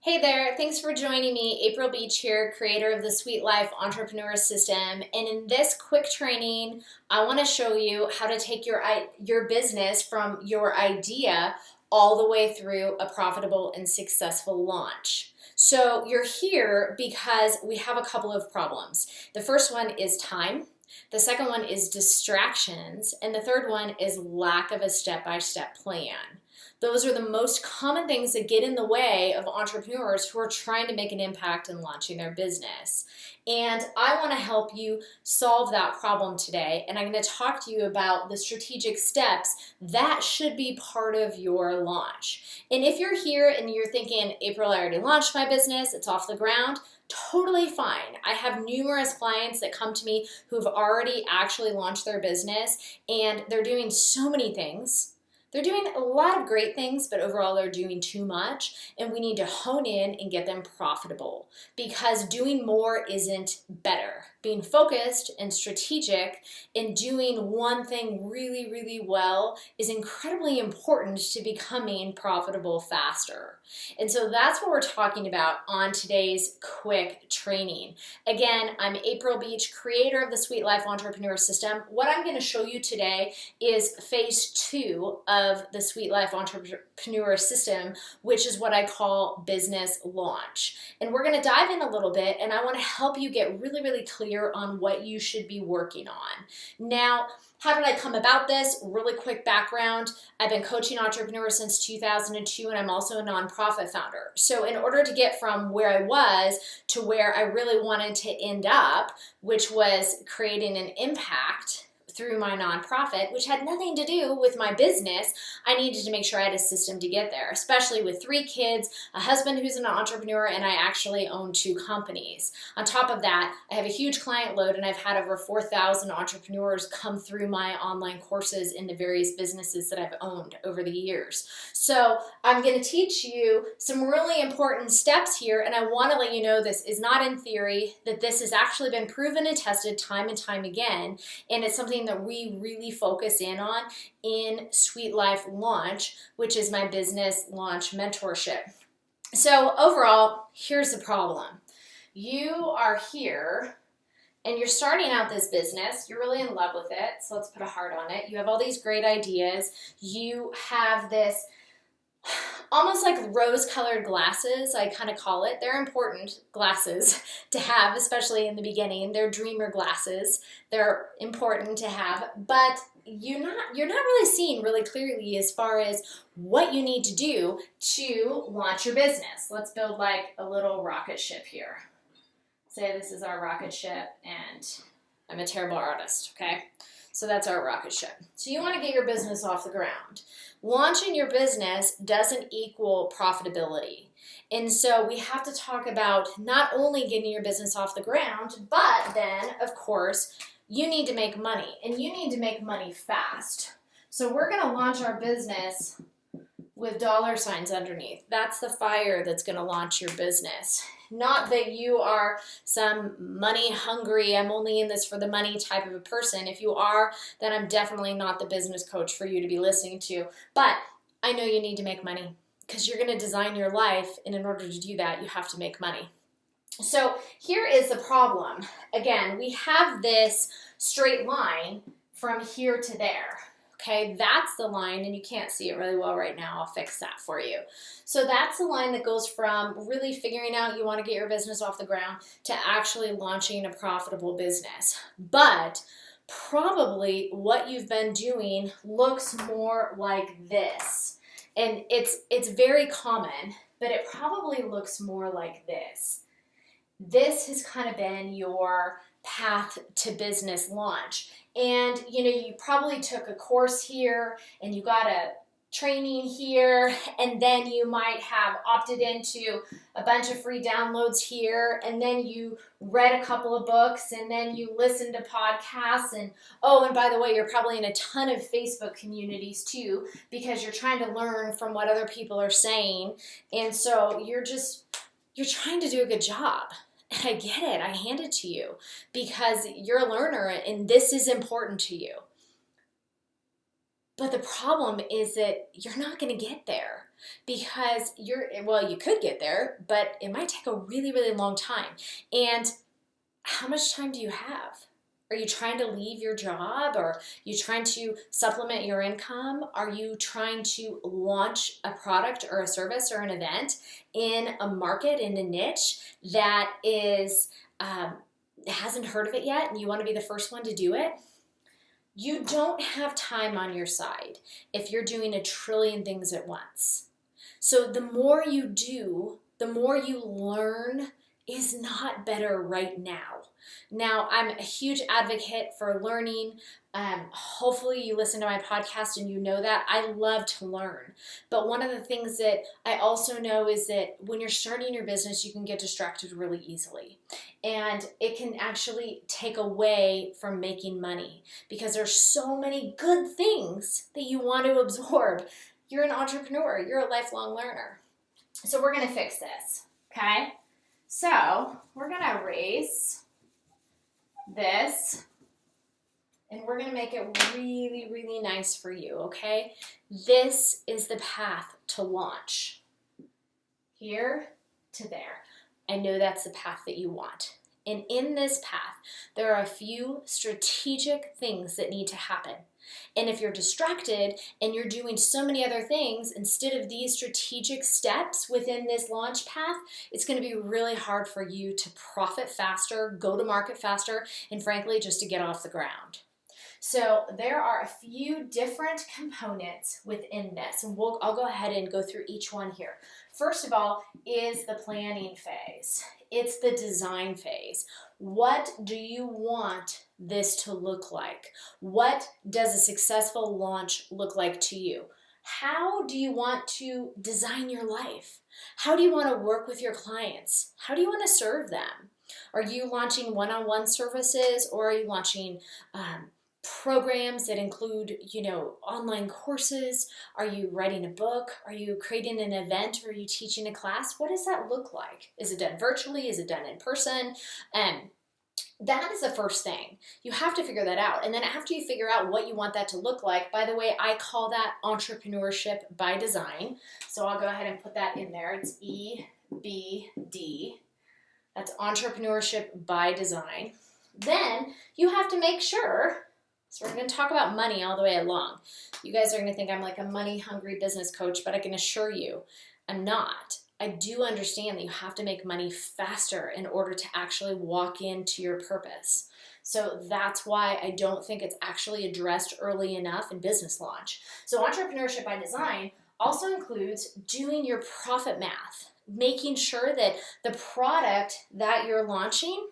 Hey there, thanks for joining me. April Beach here, creator of the Sweet Life Entrepreneur System. And in this quick training, I want to show you how to take your business from your idea all the way through a profitable and successful launch. So you're here because we have a couple of problems. The first one is time. The second one is distractions. And the third one is lack of a step-by-step plan. Those are the most common things that get in the way of entrepreneurs who are trying to make an impact in launching their business. And I want to help you solve that problem today. And I'm going to talk to you about the strategic steps that should be part of your launch. And if you're here and you're thinking, April, I already launched my business, it's off the ground, totally fine. I have numerous clients that come to me who've already actually launched their business and they're doing so many things. They're doing a lot of great things, but overall they're doing too much, and we need to hone in and get them profitable because doing more isn't better. Being focused and strategic and doing one thing really, really well is incredibly important to becoming profitable faster. And so that's what we're talking about on today's quick training. Again, I'm April Beach, creator of the Sweet Life Entrepreneur System. What I'm going to show you today is phase 2 of the Sweet Life Entrepreneur System, which is what I call business launch. And we're going to dive in a little bit, and I want to help you get really, really clear on what you should be working on. Now, how did I come about this? Really quick background. I've been coaching entrepreneurs since 2002, and I'm also a nonprofit founder. So in order to get from where I was to where I really wanted to end up, which was creating an impact through my nonprofit, which had nothing to do with my business, I needed to make sure I had a system to get there, especially with 3 kids, a husband who's an entrepreneur, and I actually own 2 companies. On top of that, I have a huge client load, and I've had over 4,000 entrepreneurs come through my online courses in the various businesses that I've owned over the years. So I'm going to teach you some really important steps here, and I want to let you know this is not in theory, that this has actually been proven and tested time and time again, and it's something that we really focus in on in Sweet Life Launch, which is my business launch mentorship. So overall, here's the problem. You are here and you're starting out this business. You're really in love with it, so let's put a heart on it. You have all these great ideas. You have this almost like rose-colored glasses, I kind of call it. They're important glasses to have, especially in the beginning. They're dreamer glasses. They're important to have, but you're not really seeing really clearly as far as what you need to do to launch your business. Let's build like a little rocket ship here. Say this is our rocket ship, and I'm a terrible artist, okay? So that's our rocket ship. So you want to get your business off the ground. Launching your business doesn't equal profitability. And so we have to talk about not only getting your business off the ground, but then, of course, you need to make money, and you need to make money fast. So we're going to launch our business with dollar signs underneath. That's the fire that's going to launch your business. Not that you are some money hungry, I'm only in this for the money type of a person. If you are, then I'm definitely not the business coach for you to be listening to. But I know you need to make money because you're going to design your life, and in order to do that, you have to make money. So here is the problem. Again, we have this straight line from here to there. Okay, that's the line, and you can't see it really well right now. I'll fix that for you. So that's the line that goes from really figuring out you want to get your business off the ground to actually launching a profitable business. But probably what you've been doing looks more like this. And it's very common, but it probably looks more like this. This has kind of been your path to business launch. And you probably took a course here and you got a training here, and then you might have opted into a bunch of free downloads here, and then you read a couple of books, and then you listened to podcasts, and by the way, you're probably in a ton of Facebook communities too, because you're trying to learn from what other people are saying, and so you're trying to do a good job. And I get it. I hand it to you because you're a learner and this is important to you. But the problem is that you're not going to get there because you could get there, but it might take a really, really long time. And how much time do you have? Are you trying to leave your job? Or are you trying to supplement your income? Are you trying to launch a product or a service or an event in a market, in a niche that hasn't heard of it yet and you want to be the first one to do it? You don't have time on your side if you're doing a trillion things at once. So the more you do, the more you learn is not better right now. Now, I'm a huge advocate for learning. Hopefully you listen to my podcast and you know that. I love to learn. But one of the things that I also know is that when you're starting your business, you can get distracted really easily. And it can actually take away from making money because there's so many good things that you want to absorb. You're an entrepreneur. You're a lifelong learner. So we're going to fix this, okay? So we're going to erase this, and we're going to make it really, really nice for you, okay? This is the path to launch. Here to there. I know that's the path that you want. And in this path, there are a few strategic things that need to happen. And if you're distracted and you're doing so many other things instead of these strategic steps within this launch path, it's going to be really hard for you to profit faster, go to market faster, and frankly, just to get off the ground. So there are a few different components within this, and I'll go ahead and go through each one here. First of all is the planning phase. It's the design phase. What do you want this to look like? What does a successful launch look like to you? How do you want to design your life? How do you want to work with your clients? How do you want to serve them? Are you launching one-on-one services, or are you launching programs that include, online courses? Are you writing a book? Are you creating an event? Or are you teaching a class? What does that look like? Is it done virtually? Is it done in person? That is the first thing. You have to figure that out. And then after you figure out what you want that to look like, by the way, I call that entrepreneurship by design. So I'll go ahead and put that in there. It's EBD. That's entrepreneurship by design. Then you have to make sure. So we're going to talk about money all the way along. You guys are going to think I'm like a money-hungry business coach, but I can assure you I'm not. I do understand that you have to make money faster in order to actually walk into your purpose. So that's why I don't think it's actually addressed early enough in business launch. So entrepreneurship by design also includes doing your profit math, making sure that the product that you're launching,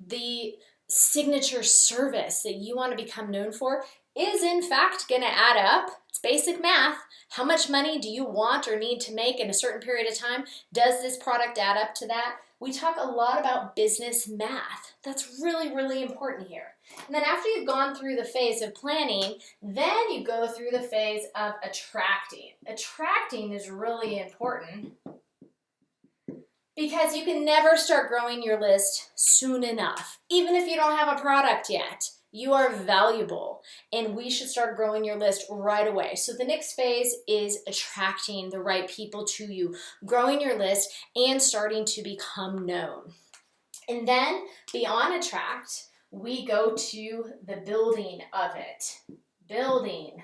the signature service that you want to become known for, is in fact going to add up. It's basic math. How much money do you want or need to make in a certain period of time? Does this product add up to that? We talk a lot about business math. That's really, really important here. And then after you've gone through the phase of planning, then you go through the phase of attracting. Attracting is really important because you can never start growing your list soon enough. Even if you don't have a product yet, you are valuable, and we should start growing your list right away. So the next phase is attracting the right people to you, growing your list, and starting to become known. And then beyond attract, we go to the building of it. Building.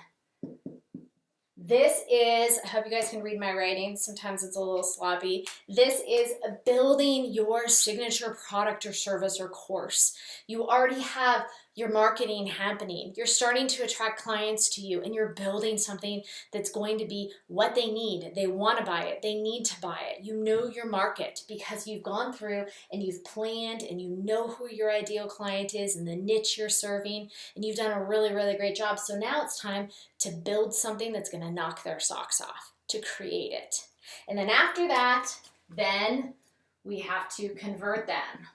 This is, I hope you guys can read my writing. Sometimes it's a little sloppy. This is building your signature product or service or course. You already have your marketing happening. You're starting to attract clients to you, and you're building something that's going to be what they need. They want to buy it. They need to buy it. You know your market because you've gone through and you've planned and you know who your ideal client is and the niche you're serving, and you've done a really, really great job. So now it's time to build something that's going to knock their socks off, to create it. And then after that, then we have to convert them.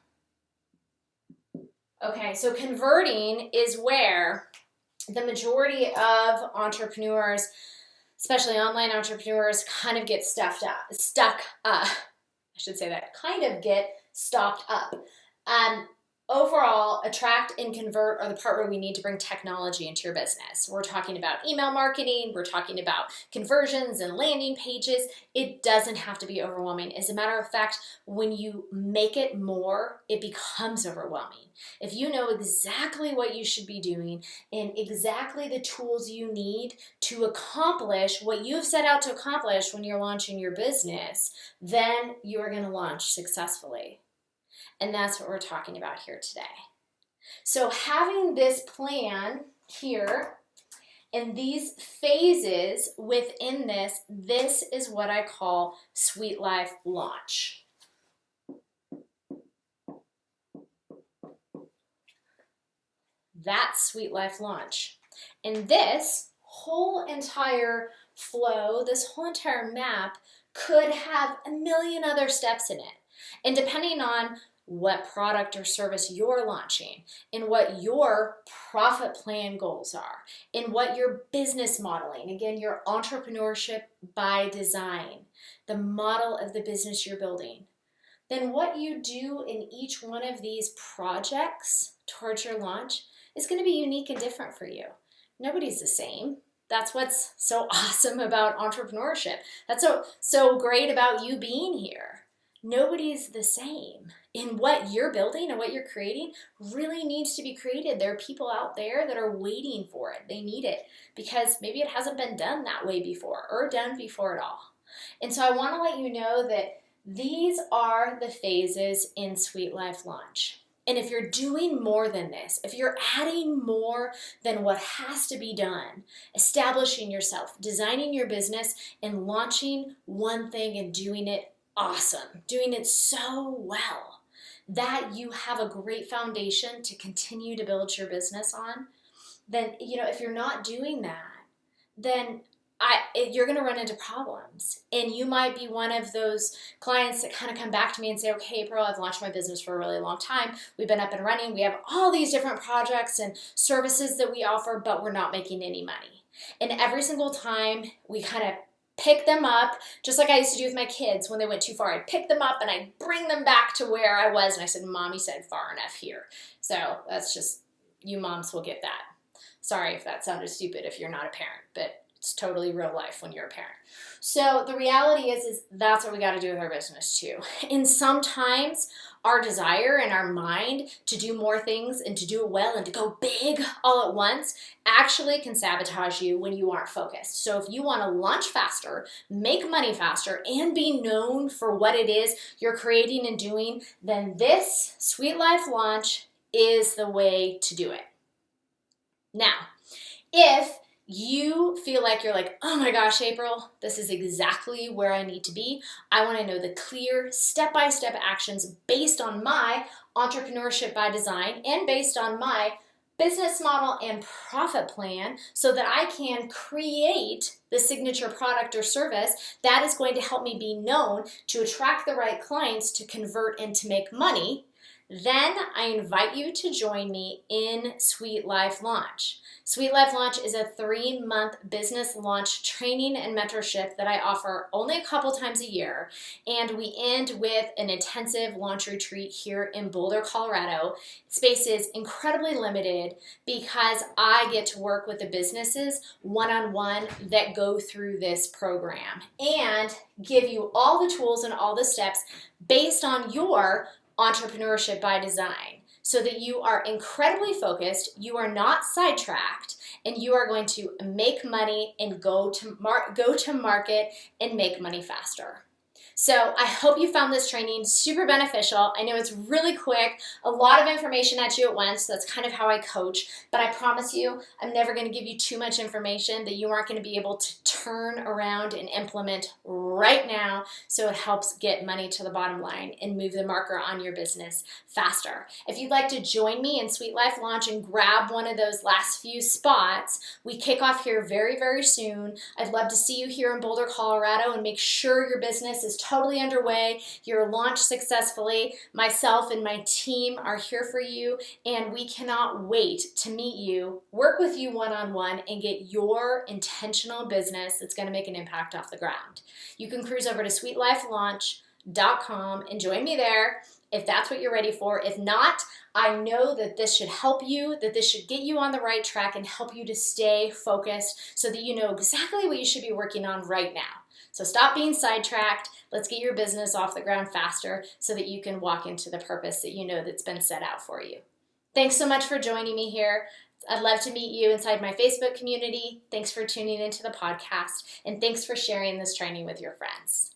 Okay, so converting is where the majority of entrepreneurs, especially online entrepreneurs, kind of get stuck up. overall, attract and convert are the part where we need to bring technology into your business. We're talking about email marketing, we're talking about conversions and landing pages. It doesn't have to be overwhelming. As a matter of fact, when you make it more, it becomes overwhelming. If you know exactly what you should be doing and exactly the tools you need to accomplish what you've set out to accomplish when you're launching your business, then you are going to launch successfully. And that's what we're talking about here today. So having this plan here and these phases within this is what I call Sweet Life Launch. That's Sweet Life Launch. And this whole entire flow, this whole entire map could have a million other steps in it. And depending on what product or service you're launching, and what your profit plan goals are, and what your business modeling, again, your entrepreneurship by design, the model of the business you're building, then what you do in each one of these projects towards your launch is going to be unique and different for you. Nobody's the same. That's what's so awesome about entrepreneurship. That's so great about you being here. Nobody's the same. In what you're building and what you're creating really needs to be created. There are people out there that are waiting for it. They need it because maybe it hasn't been done that way before or done before at all. And so I want to let you know that these are the phases in Sweet Life Launch. And if you're doing more than this, if you're adding more than what has to be done, establishing yourself, designing your business, and launching one thing and doing it awesome, doing it so well that you have a great foundation to continue to build your business on, then, if you're not doing that, then you're going to run into problems. And you might be one of those clients that kind of come back to me and say, okay, April, I've launched my business for a really long time. We've been up and running. We have all these different projects and services that we offer, but we're not making any money. And every single time we kind of pick them up, just like I used to do with my kids when they went too far. I'd pick them up and I'd bring them back to where I was. And I said, Mommy said far enough here. So that's just, you moms will get that. Sorry if that sounded stupid if you're not a parent, but it's totally real life when you're a parent. So the reality is that's what we got to do with our business too. And sometimes our desire and our mind to do more things and to do it well and to go big all at once actually can sabotage you when you aren't focused. So if you want to launch faster, make money faster, and be known for what it is you're creating and doing, then this Sweet Life Launch is the way to do it. Now, if you feel like you're like, oh my gosh, April, this is exactly where I need to be. I want to know the clear step-by-step actions based on my entrepreneurship by design and based on my business model and profit plan so that I can create the signature product or service that is going to help me be known to attract the right clients to convert and to make money. Then I invite you to join me in Sweet Life Launch. Sweet Life Launch is a 3-month business launch training and mentorship that I offer only a couple times a year. And we end with an intensive launch retreat here in Boulder, Colorado. Space is incredibly limited because I get to work with the businesses one-on-one that go through this program and give you all the tools and all the steps based on your entrepreneurship by design, so that you are incredibly focused, you are not sidetracked, and you are going to make money and go to market and make money faster. So I hope you found this training super beneficial. I know it's really quick, a lot of information at you at once. That's kind of how I coach, but I promise you, I'm never going to give you too much information that you aren't going to be able to turn around and implement right now, so it helps get money to the bottom line and move the marker on your business faster. If you'd like to join me in Sweet Life Launch and grab one of those last few spots, we kick off here very, very soon. I'd love to see you here in Boulder, Colorado, and make sure your business is totally underway, you're launched successfully. Myself and my team are here for you, and we cannot wait to meet you, work with you one-on-one, and get your intentional business that's going to make an impact off the ground. You can cruise over to sweetlifelaunch.com www.agelifecoach.com and join me there if that's what you're ready for. If not, I know that this should help you, that this should get you on the right track and help you to stay focused so that you know exactly what you should be working on right now. So stop being sidetracked. Let's get your business off the ground faster so that you can walk into the purpose that you know that's been set out for you. Thanks so much for joining me here. I'd love to meet you inside my Facebook community. Thanks for tuning into the podcast, and thanks for sharing this training with your friends.